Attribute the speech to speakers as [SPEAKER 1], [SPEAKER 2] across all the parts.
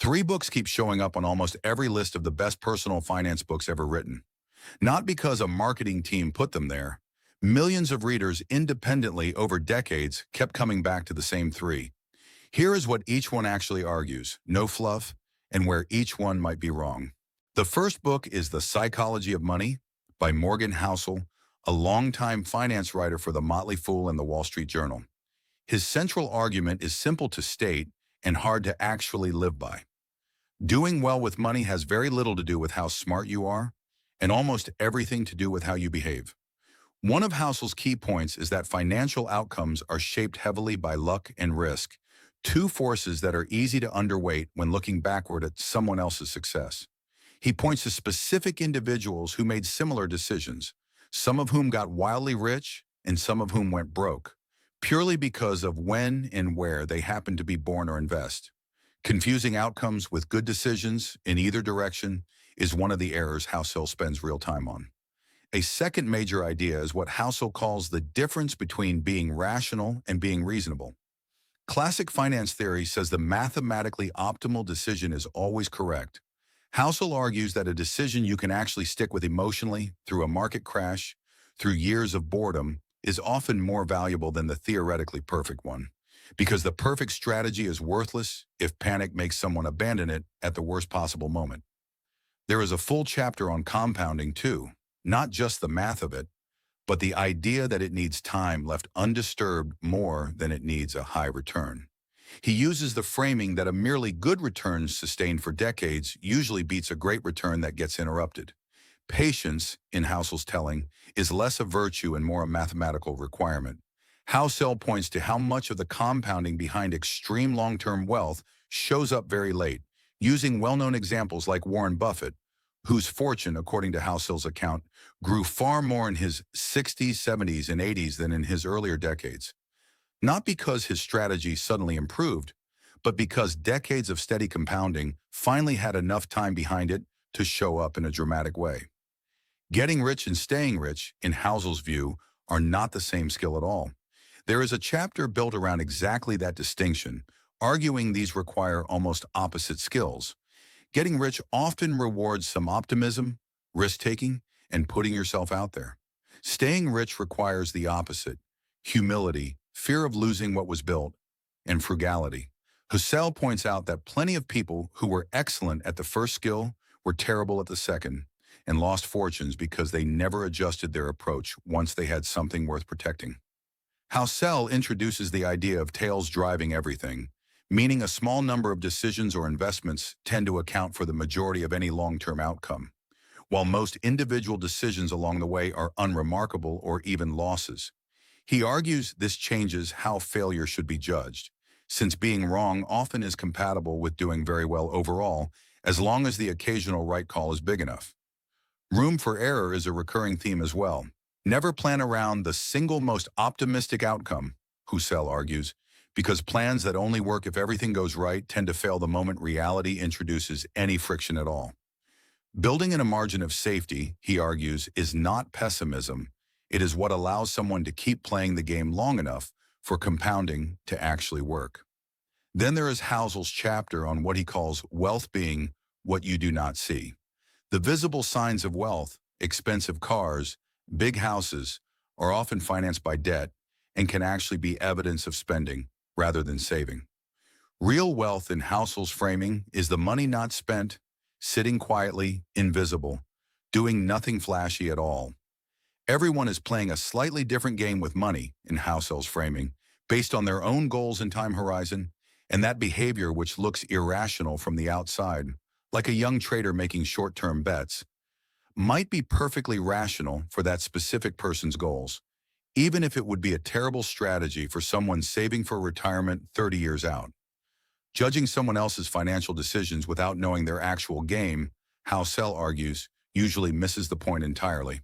[SPEAKER 1] Three books keep showing up on almost every list of the best personal finance books ever written. Not because a marketing team put them there. Millions of readers independently over decades kept coming back to the same three. Here is what each one actually argues, no fluff, and where each one might be wrong. The first book is The Psychology of Money by Morgan Housel, a longtime finance writer for The Motley Fool and The Wall Street Journal. His central argument is simple to state and hard to actually live by. Doing well with money has very little to do with how smart you are, and almost everything to do with how you behave. One of Housel's key points is that financial outcomes are shaped heavily by luck and risk, two forces that are easy to underweight when looking backward at someone else's success. He points to specific individuals who made similar decisions, some of whom got wildly rich and some of whom went broke, purely because of when and where they happened to be born or invest. Confusing outcomes with good decisions in either direction is one of the errors Housel spends real time on. A second major idea is what Housel calls the difference between being rational and being reasonable. Classic finance theory says the mathematically optimal decision is always correct. Housel argues that a decision you can actually stick with emotionally through a market crash, through years of boredom, is often more valuable than the theoretically perfect one, because the perfect strategy is worthless if panic makes someone abandon it at the worst possible moment. There is a full chapter on compounding too, not just the math of it, but the idea that it needs time left undisturbed more than it needs a high return. He uses the framing that a merely good return sustained for decades usually beats a great return that gets interrupted. Patience, in Housel's telling, is less a virtue and more a mathematical requirement. Housel points to how much of the compounding behind extreme long-term wealth shows up very late, using well-known examples like Warren Buffett, whose fortune, according to Housel's account, grew far more in his 60s, 70s, and 80s than in his earlier decades. Not because his strategy suddenly improved, but because decades of steady compounding finally had enough time behind it to show up in a dramatic way. Getting rich and staying rich, in Housel's view, are not the same skill at all. There is a chapter built around exactly that distinction, arguing these require almost opposite skills. Getting rich often rewards some optimism, risk-taking, and putting yourself out there. Staying rich requires the opposite: humility, fear of losing what was built, and frugality. Housel points out that plenty of people who were excellent at the first skill were terrible at the second, and lost fortunes because they never adjusted their approach once they had something worth protecting. Housel introduces the idea of tails driving everything, meaning a small number of decisions or investments tend to account for the majority of any long-term outcome, while most individual decisions along the way are unremarkable or even losses. He argues this changes how failure should be judged, since being wrong often is compatible with doing very well overall, as long as the occasional right call is big enough. Room for error is a recurring theme as well. Never plan around the single most optimistic outcome, Housel argues, because plans that only work if everything goes right tend to fail the moment reality introduces any friction at all. Building in a margin of safety, he argues, is not pessimism. It is what allows someone to keep playing the game long enough for compounding to actually work. Then there is Housel's chapter on what he calls wealth being what you do not see. The visible signs of wealth, expensive cars, big houses, are often financed by debt and can actually be evidence of spending rather than saving. Real wealth in Housel's framing is the money not spent, sitting quietly, invisible, doing nothing flashy at all. Everyone is playing a slightly different game with money, in Housel's framing, based on their own goals and time horizon, and that behavior which looks irrational from the outside, like a young trader making short-term bets, might be perfectly rational for that specific person's goals, even if it would be a terrible strategy for someone saving for retirement 30 years out. Judging someone else's financial decisions without knowing their actual game, Housel argues, usually misses the point entirely.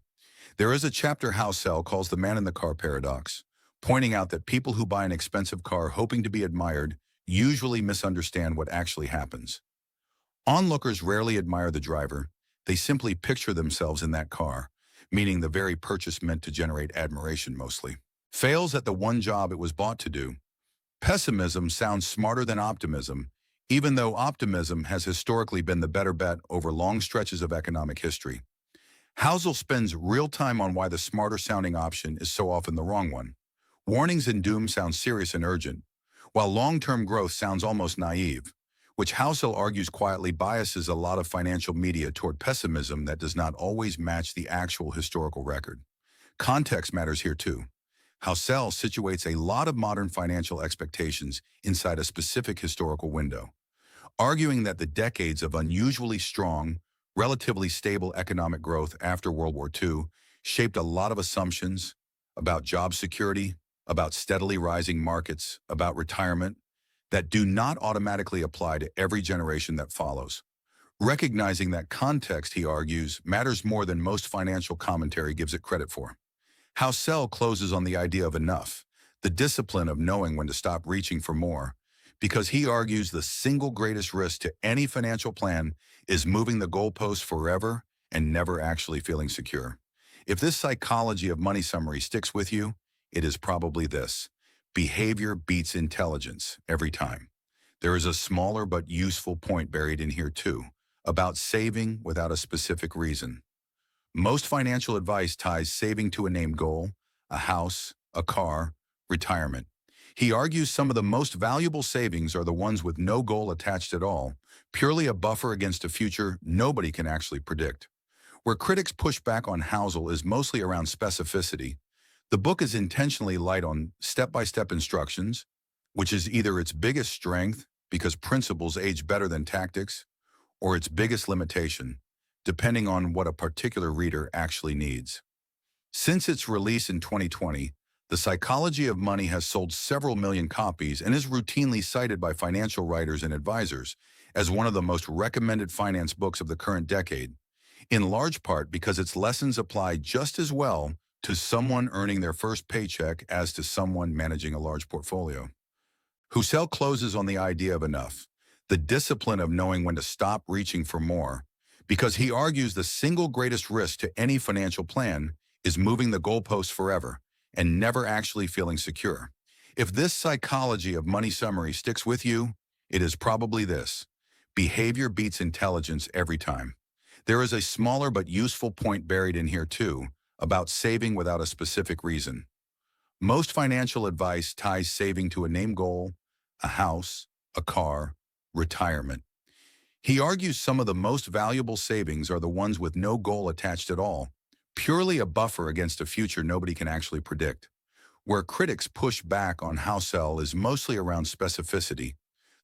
[SPEAKER 1] There is a chapter Housel calls the man in the car paradox, pointing out that people who buy an expensive car hoping to be admired usually misunderstand what actually happens. Onlookers rarely admire the driver. They simply picture themselves in that car, meaning the very purchase meant to generate admiration mostly. Fails at the one job it was bought to do. Pessimism sounds smarter than optimism, even though optimism has historically been the better bet over long stretches of economic history. Housel spends real time on why the smarter sounding option is so often the wrong one. Warnings and doom sound serious and urgent, while long-term growth sounds almost naive, which Housel argues quietly biases a lot of financial media toward pessimism that does not always match the actual historical record. Context matters here too. Housel situates a lot of modern financial expectations inside a specific historical window, arguing that the decades of unusually strong, relatively stable economic growth after World War II shaped a lot of assumptions about job security, about steadily rising markets, about retirement, that do not automatically apply to every generation that follows. Recognizing that context, he argues, matters more than most financial commentary gives it credit for. Housel closes on the idea of enough, the discipline of knowing when to stop reaching for more, because he argues the single greatest risk to any financial plan is moving the goalpost forever and never actually feeling secure. If this psychology of money summary sticks with you, it is probably this: behavior beats intelligence every time. There is a smaller but useful point buried in here too, about saving without a specific reason. Most financial advice ties saving to a named goal, a house, a car, retirement. He argues some of the most valuable savings are the ones with no goal attached at all, purely a buffer against a future nobody can actually predict. Where critics push back on Housel is mostly around specificity. The book is intentionally light on step-by-step instructions, which is either its biggest strength, because principles age better than tactics, or its biggest limitation, depending on what a particular reader actually needs. Since its release in 2020, The Psychology of Money has sold several million copies and is routinely cited by financial writers and advisors as one of the most recommended finance books of the current decade, in large part because its lessons apply just as well to someone earning their first paycheck as to someone managing a large portfolio. Housel closes on the idea of enough, the discipline of knowing when to stop reaching for more, because he argues the single greatest risk to any financial plan is moving the goalposts forever and never actually feeling secure. If this psychology of money summary sticks with you, it is probably this: behavior beats intelligence every time. There is a smaller but useful point buried in here too, about saving without a specific reason. Most financial advice ties saving to a named goal, a house, a car, retirement. He argues some of the most valuable savings are the ones with no goal attached at all, purely a buffer against a future nobody can actually predict. Where critics push back on Housel is mostly around specificity.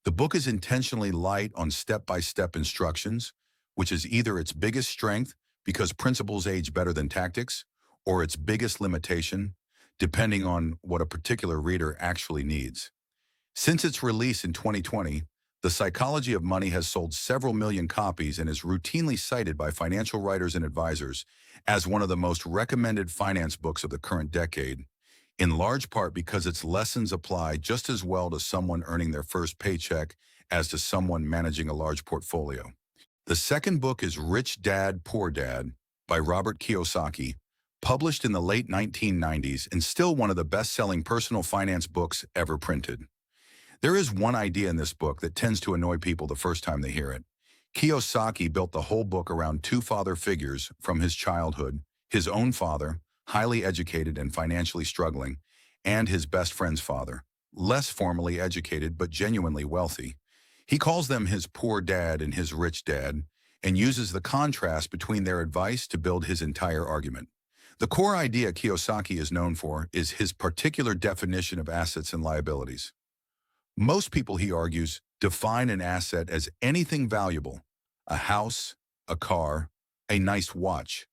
[SPEAKER 1] The book is intentionally light on step-by-step instructions, which is either its biggest strength, because principles age better than tactics, or its biggest limitation, depending on what a particular reader actually needs. Since its release in 2020, The Psychology of Money has sold several million copies and is routinely cited by financial writers and advisors as one of the most recommended finance books of the current decade, in large part because its lessons apply just as well to someone earning their first paycheck as to someone managing a large portfolio. The second book is Rich Dad, Poor Dad by Robert Kiyosaki, published in the late 1990s and still one of the best-selling personal finance books ever printed. There is one idea in this book that tends to annoy people the first time they hear it. Kiyosaki built the whole book around two father figures from his childhood: his own father, highly educated and financially struggling, and his best friend's father, less formally educated but genuinely wealthy. He calls them his poor dad and his rich dad, and uses the contrast between their advice to build his entire argument. The core idea Kiyosaki is known for is his particular definition of assets and liabilities. Most people, he argues, define an asset as anything valuable: a house, a car, a nice watch.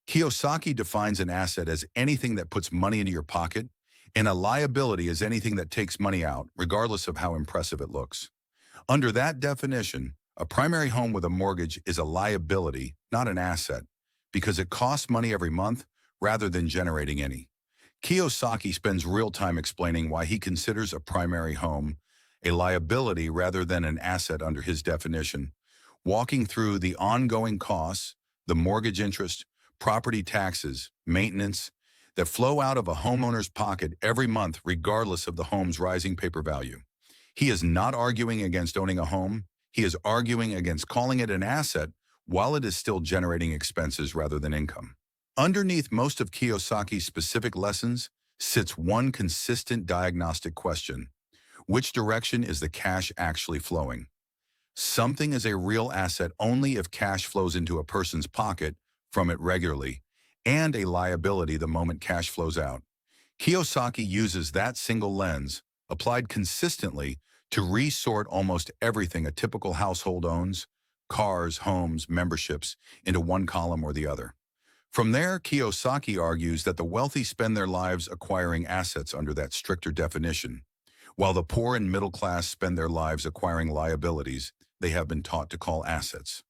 [SPEAKER 1] Kiyosaki defines an asset as anything that puts money into your pocket, and a liability as anything that takes money out, regardless of how impressive it looks. Under that definition, a primary home with a mortgage is a liability, not an asset, because it costs money every month rather than generating any. Kiyosaki spends real time explaining why he considers a primary home a liability rather than an asset under his definition, walking through the ongoing costs, the mortgage interest, property taxes, maintenance, that flow out of a homeowner's pocket every month regardless of the home's rising paper value. He is not arguing against owning a home. He is arguing against calling it an asset while it is still generating expenses rather than income. Underneath most of Kiyosaki's specific lessons sits one consistent diagnostic question. Which direction is the cash actually flowing? Something is a real asset only if cash flows into a person's pocket from it regularly, and a liability the moment cash flows out. Kiyosaki uses that single lens, applied consistently, to resort almost everything a typical household owns, cars, homes, memberships, into one column or the other. From there, Kiyosaki argues that the wealthy spend their lives acquiring assets under that stricter definition, while the poor and middle class spend their lives acquiring liabilities they have been taught to call assets.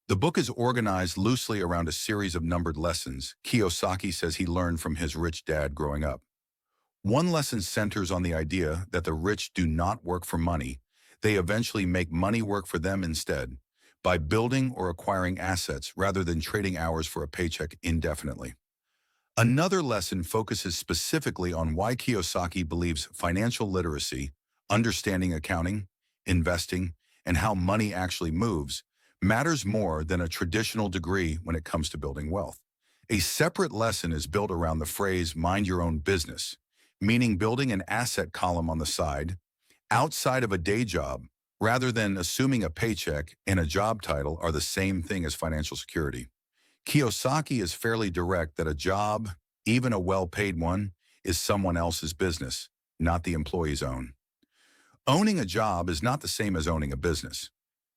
[SPEAKER 1] The book is organized loosely around a series of numbered lessons Kiyosaki says he learned from his rich dad growing up. One lesson centers on the idea that the rich do not work for money. They eventually make money work for them instead, by building or acquiring assets rather than trading hours for a paycheck indefinitely. Another lesson focuses specifically on why Kiyosaki believes financial literacy, understanding accounting, investing, and how money actually moves, matters more than a traditional degree when it comes to building wealth. A separate lesson is built around the phrase mind your own business, meaning building an asset column on the side, outside of a day job, rather than assuming a paycheck and a job title are the same thing as financial security. Kiyosaki is fairly direct that a job, even a well-paid one, is someone else's business, not the employee's own. Owning a job is not the same as owning a business.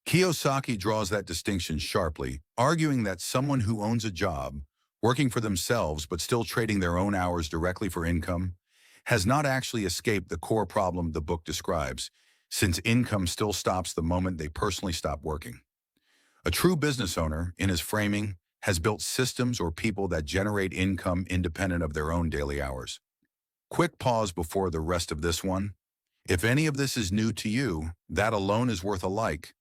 [SPEAKER 1] Kiyosaki draws that distinction sharply, arguing that someone who owns a job, working for themselves but still trading their own hours directly for income, has not actually escaped the core problem the book describes, since income still stops the moment they personally stop working. A true business owner, in his framing, has built systems or people that generate income independent of their own daily hours. Quick pause before the rest of this one. If any of this is new to you, that alone is worth a like.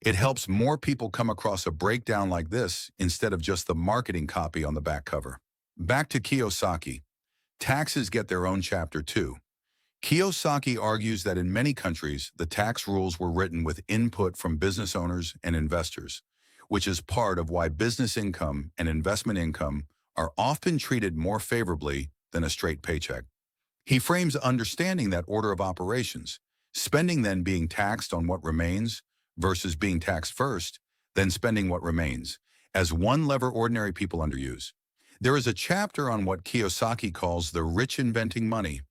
[SPEAKER 1] It helps more people come across a breakdown like this instead of just the marketing copy on the back cover. Back to Kiyosaki. Taxes get their own chapter too. Kiyosaki argues that in many countries, the tax rules were written with input from business owners and investors, which is part of why business income and investment income are often treated more favorably than a straight paycheck. He frames understanding that order of operations, spending then being taxed on what remains versus being taxed first, then spending what remains, as one lever ordinary people underuse. There is a chapter on what Kiyosaki calls the rich inventing money,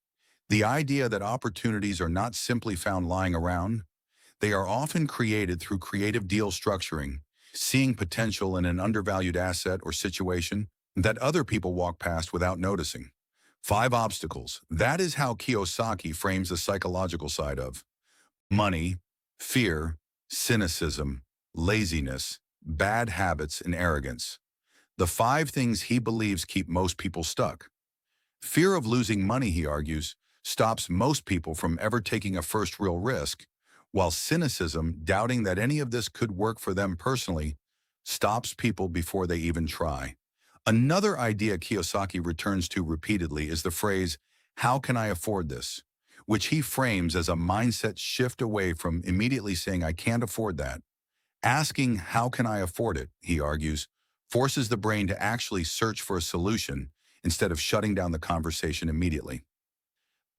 [SPEAKER 1] the idea that opportunities are not simply found lying around. They are often created through creative deal structuring, seeing potential in an undervalued asset or situation that other people walk past without noticing. 5 obstacles. That is how Kiyosaki frames the psychological side of money, fear, cynicism, laziness, bad habits, and arrogance. The 5 things he believes keep most people stuck. Fear of losing money, he argues, stops most people from ever taking a first real risk, while cynicism, doubting that any of this could work for them personally, stops people before they even try. Another idea Kiyosaki returns to repeatedly is the phrase, "How can I afford this?" which he frames as a mindset shift away from immediately saying, "I can't afford that." Asking, "How can I afford it?" he argues, forces the brain to actually search for a solution instead of shutting down the conversation immediately.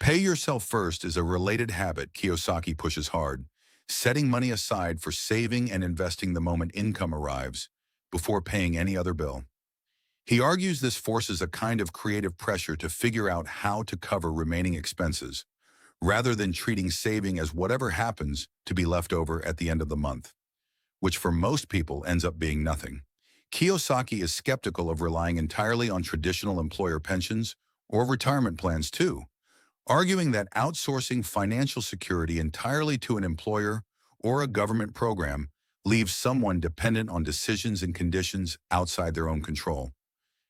[SPEAKER 1] Pay yourself first is a related habit Kiyosaki pushes hard, setting money aside for saving and investing the moment income arrives, before paying any other bill. He argues this forces a kind of creative pressure to figure out how to cover remaining expenses, rather than treating saving as whatever happens to be left over at the end of the month, which for most people ends up being nothing. Kiyosaki is skeptical of relying entirely on traditional employer pensions or retirement plans too, arguing that outsourcing financial security entirely to an employer or a government program leaves someone dependent on decisions and conditions outside their own control,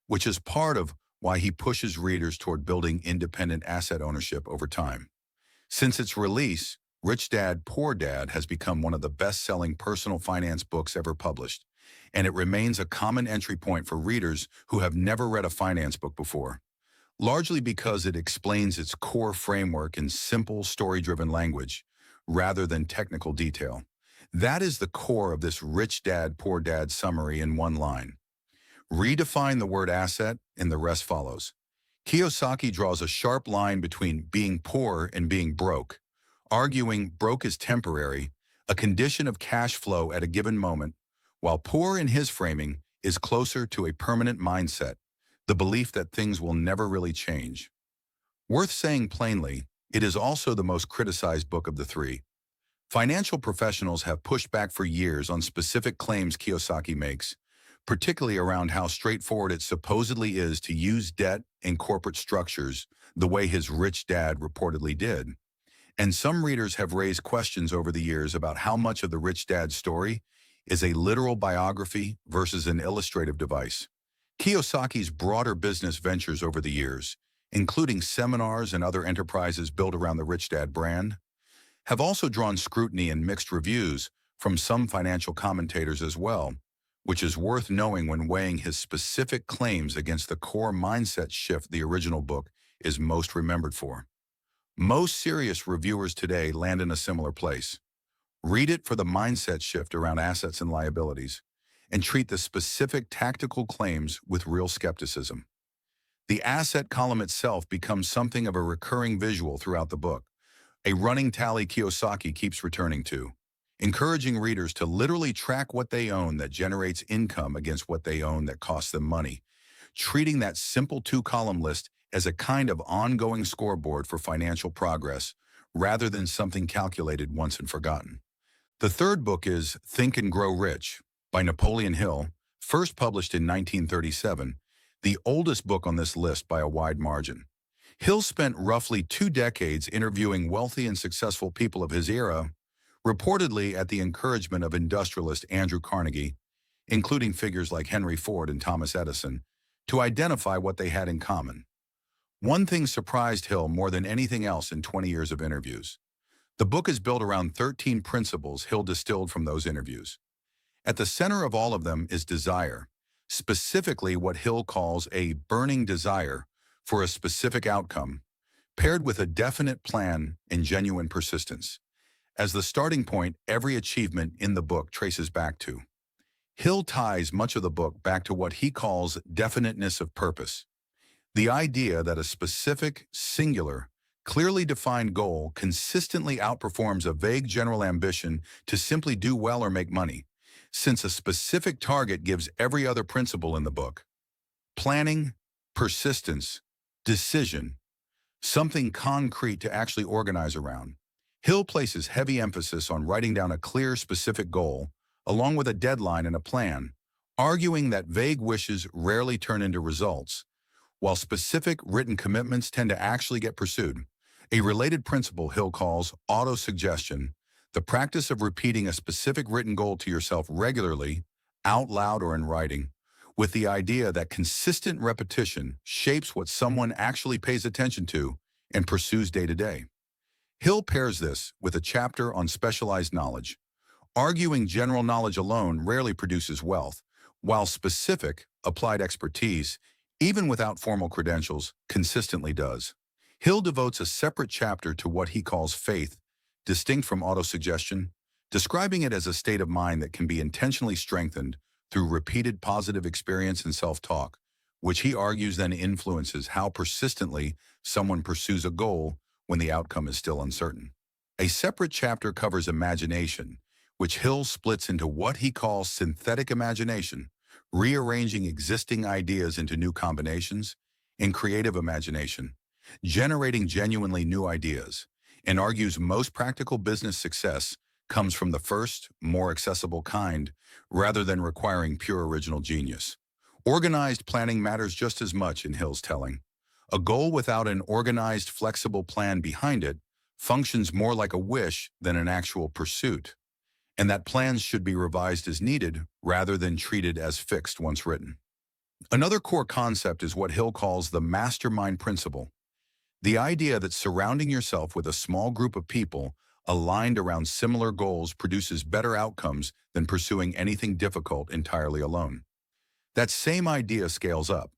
[SPEAKER 1] which is part of why he pushes readers toward building independent asset ownership over time. Since its release, Rich Dad, Poor Dad has become one of the best-selling personal finance books ever published, and it remains a common entry point for readers who have never read a finance book before, largely because it explains its core framework in simple, story-driven language, rather than technical detail. That is the core of this rich dad, poor dad summary in one line. Redefine the word asset, and the rest follows. Kiyosaki draws a sharp line between being poor and being broke, arguing broke is temporary, a condition of cash flow at a given moment, while poor in his framing is closer to a permanent mindset, the belief that things will never really change. Worth saying plainly, it is also the most criticized book of the three. Financial professionals have pushed back for years on specific claims Kiyosaki makes, particularly around how straightforward it supposedly is to use debt and corporate structures the way his rich dad reportedly did. And some readers have raised questions over the years about how much of the rich dad's story is a literal biography versus an illustrative device. Kiyosaki's broader business ventures over the years, including seminars and other enterprises built around the rich dad brand, have also drawn scrutiny and mixed reviews from some financial commentators as well, which is worth knowing when weighing his specific claims against the core mindset shift the original book is most remembered for. Most serious reviewers today land in a similar place. Read it for the mindset shift around assets and liabilities, and treat the specific tactical claims with real skepticism. The asset column itself becomes something of a recurring visual throughout the book, a running tally Kiyosaki keeps returning to, encouraging readers to literally track what they own that generates income against what they own that costs them money, treating that simple two-column list as a kind of ongoing scoreboard for financial progress rather than something calculated once and forgotten. The third book is Think and Grow Rich by Napoleon Hill, first published in 1937, the oldest book on this list by a wide margin. Hill spent roughly 2 decades interviewing wealthy and successful people of his era, reportedly at the encouragement of industrialist Andrew Carnegie, including figures like Henry Ford and Thomas Edison, to identify what they had in common. One thing surprised Hill more than anything else in 20 years of interviews. The book is built around 13 principles Hill distilled from those interviews. At the center of all of them is desire, specifically what Hill calls a burning desire for a specific outcome, paired with a definite plan and genuine persistence. As the starting point, every achievement in the book traces back to. Hill ties much of the book back to what he calls definiteness of purpose, the idea that a specific, singular, clearly defined goal consistently outperforms a vague general ambition to simply do well or make money, since a specific target gives every other principle in the book. Planning, persistence, decision, something concrete to actually organize around. Hill places heavy emphasis on writing down a clear, specific goal, along with a deadline and a plan, arguing that vague wishes rarely turn into results, while specific, written commitments tend to actually get pursued. A related principle Hill calls autosuggestion, the practice of repeating a specific written goal to yourself regularly, out loud or in writing, with the idea that consistent repetition shapes what someone actually pays attention to and pursues day to day. Hill pairs this with a chapter on specialized knowledge, arguing general knowledge alone rarely produces wealth, while specific, applied expertise, even without formal credentials, consistently does. Hill devotes a separate chapter to what he calls faith, distinct from autosuggestion, describing it as a state of mind that can be intentionally strengthened through repeated positive experience and self-talk, which he argues then influences how persistently someone pursues a goal when the outcome is still uncertain. A separate chapter covers imagination, which Hill splits into what he calls synthetic imagination, rearranging existing ideas into new combinations, and creative imagination, generating genuinely new ideas, and argues most practical business success comes from the first, more accessible kind, rather than requiring pure original genius. Organized planning matters just as much in Hill's telling. A goal without an organized, flexible plan behind it functions more like a wish than an actual pursuit, and that plans should be revised as needed rather than treated as fixed once written. Another core concept is what Hill calls the mastermind principle, the idea that surrounding yourself with a small group of people aligned around similar goals produces better outcomes than pursuing anything difficult entirely alone. That same idea scales up.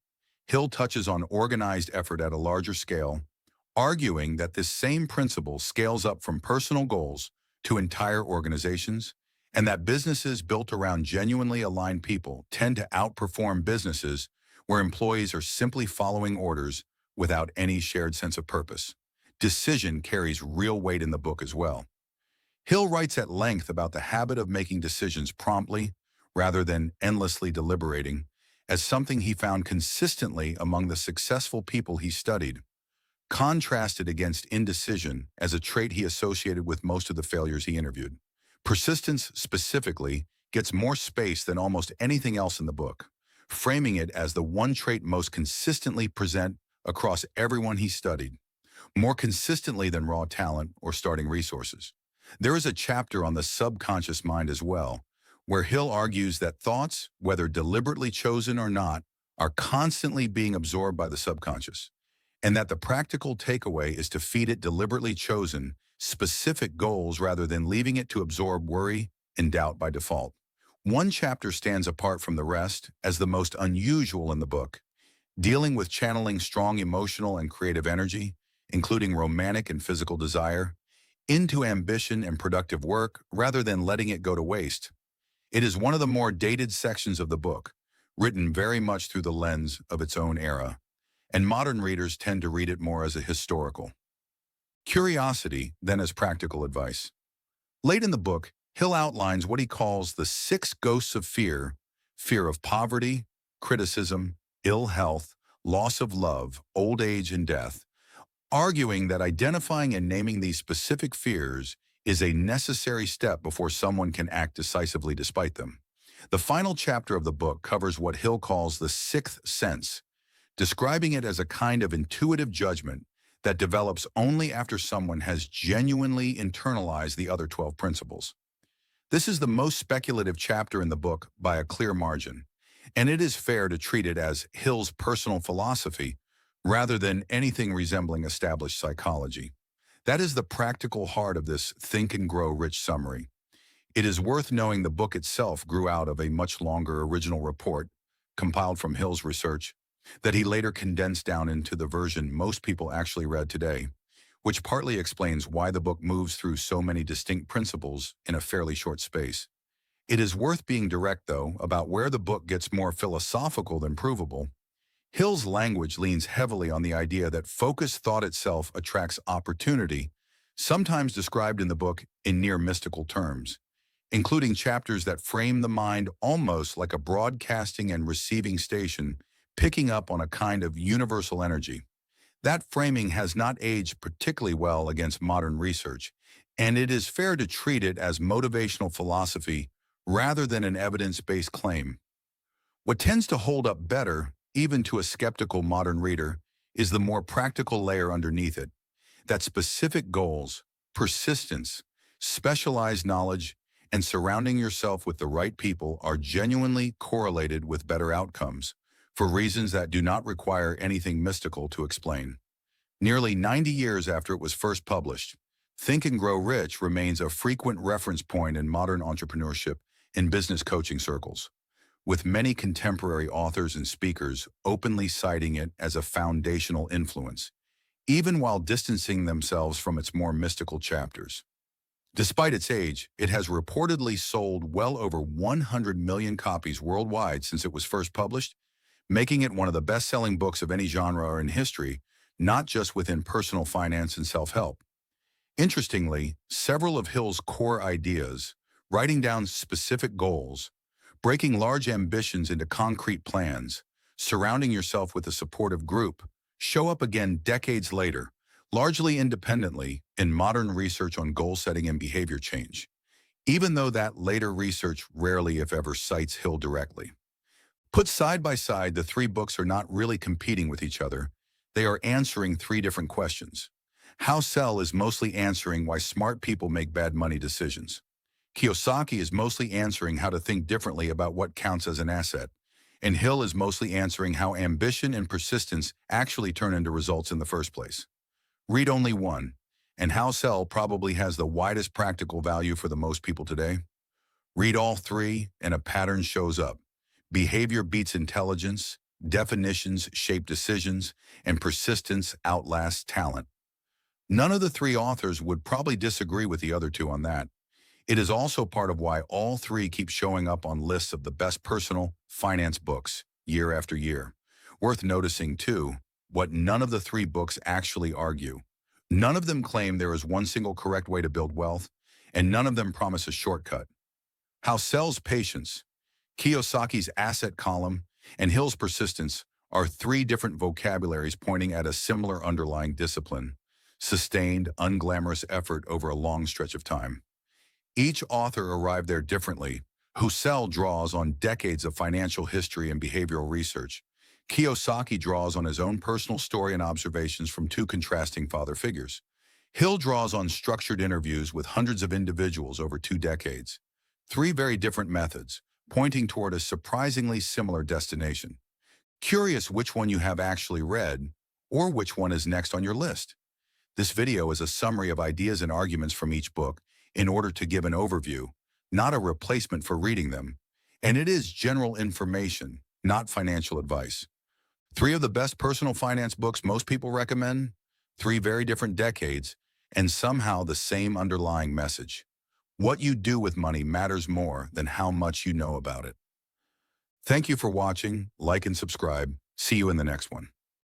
[SPEAKER 1] Hill touches on organized effort at a larger scale, arguing that this same principle scales up from personal goals to entire organizations, and that businesses built around genuinely aligned people tend to outperform businesses where employees are simply following orders without any shared sense of purpose. Decision carries real weight in the book as well. Hill writes at length about the habit of making decisions promptly rather than endlessly deliberating as something he found consistently among the successful people he studied, contrasted against indecision as a trait he associated with most of the failures he interviewed. Persistence, specifically, gets more space than almost anything else in the book, framing it as the one trait most consistently present across everyone he studied, more consistently than raw talent or starting resources. There is a chapter on the subconscious mind as well, where Hill argues that thoughts, whether deliberately chosen or not, are constantly being absorbed by the subconscious, and that the practical takeaway is to feed it deliberately chosen, specific goals rather than leaving it to absorb worry and doubt by default. One chapter stands apart from the rest as the most unusual in the book, dealing with channeling strong emotional and creative energy, including romantic and physical desire, into ambition and productive work rather than letting it go to waste. It is one of the more dated sections of the book, written very much through the lens of its own era, and modern readers tend to read it more as a historical curiosity than as practical advice. Late in the book, Hill outlines what he calls the 6 ghosts of fear: fear of poverty, criticism, ill health, loss of love, old age, and death, arguing that identifying and naming these specific fears is a necessary step before someone can act decisively despite them. The final chapter of the book covers what Hill calls the 6th sense, describing it as a kind of intuitive judgment that develops only after someone has genuinely internalized the other 12 principles. This is the most speculative chapter in the book by a clear margin, and it is fair to treat it as Hill's personal philosophy rather than anything resembling established psychology. That is the practical heart of this Think and Grow Rich summary. It is worth knowing the book itself grew out of a much longer original report, compiled from Hill's research, that he later condensed down into the version most people actually read today, which partly explains why the book moves through so many distinct principles in a fairly short space. It is worth being direct, though, about where the book gets more philosophical than provable. Hill's language leans heavily on the idea that focused thought itself attracts opportunity, sometimes described in the book in near mystical terms, including chapters that frame the mind almost like a broadcasting and receiving station, picking up on a kind of universal energy. That framing has not aged particularly well against modern research, and it is fair to treat it as motivational philosophy rather than an evidence-based claim. What tends to hold up better, even to a skeptical modern reader, is the more practical layer underneath it, that specific goals, persistence, specialized knowledge, and surrounding yourself with the right people are genuinely correlated with better outcomes, for reasons that do not require anything mystical to explain. Nearly 90 years after it was first published, Think and Grow Rich remains a frequent reference point in modern entrepreneurship and business coaching circles, with many contemporary authors and speakers openly citing it as a foundational influence, even while distancing themselves from its more mystical chapters. Despite its age, it has reportedly sold well over 100 million copies worldwide since it was first published, making it one of the best-selling books of any genre or in history, not just within personal finance and self-help. Interestingly, several of Hill's core ideas, writing down specific goals, breaking large ambitions into concrete plans, surrounding yourself with a supportive group, show up again decades later, largely independently, in modern research on goal setting and behavior change, even though that later research rarely, if ever, cites Hill directly. Put side by side, the 3 books are not really competing with each other. They are answering 3 different questions. Housel is mostly answering why smart people make bad money decisions. Kiyosaki is mostly answering how to think differently about what counts as an asset. And Hill is mostly answering how ambition and persistence actually turn into results in the first place. Read only one, and Housel probably has the widest practical value for the most people today. Read all 3, and a pattern shows up. Behavior beats intelligence, definitions shape decisions, and persistence outlasts talent. None of the 3 authors would probably disagree with the other 2 on that. It is also part of why all three keep showing up on lists of the best personal finance books year after year. Worth noticing, too, what none of the three books actually argue. None of them claim there is one single correct way to build wealth, and none of them promise a shortcut. Housel's patience, Kiyosaki's asset column, and Hill's persistence are three different vocabularies pointing at a similar underlying discipline: sustained, unglamorous effort over a long stretch of time. Each author arrived there differently. Housel draws on decades of financial history and behavioral research. Kiyosaki draws on his own personal story and observations from two contrasting father figures. Hill draws on structured interviews with hundreds of individuals over 2 decades. Three very different methods, pointing toward a surprisingly similar destination. Curious which one you have actually read, or which one is next on your list. This video is a summary of ideas and arguments from each book in order to give an overview, not a replacement for reading them, and it is general information, not financial advice. Three of the best personal finance books most people recommend, three very different decades, and somehow the same underlying message. What you do with money matters more than how much you know about it. Thank you for watching, like and subscribe. See you in the next one.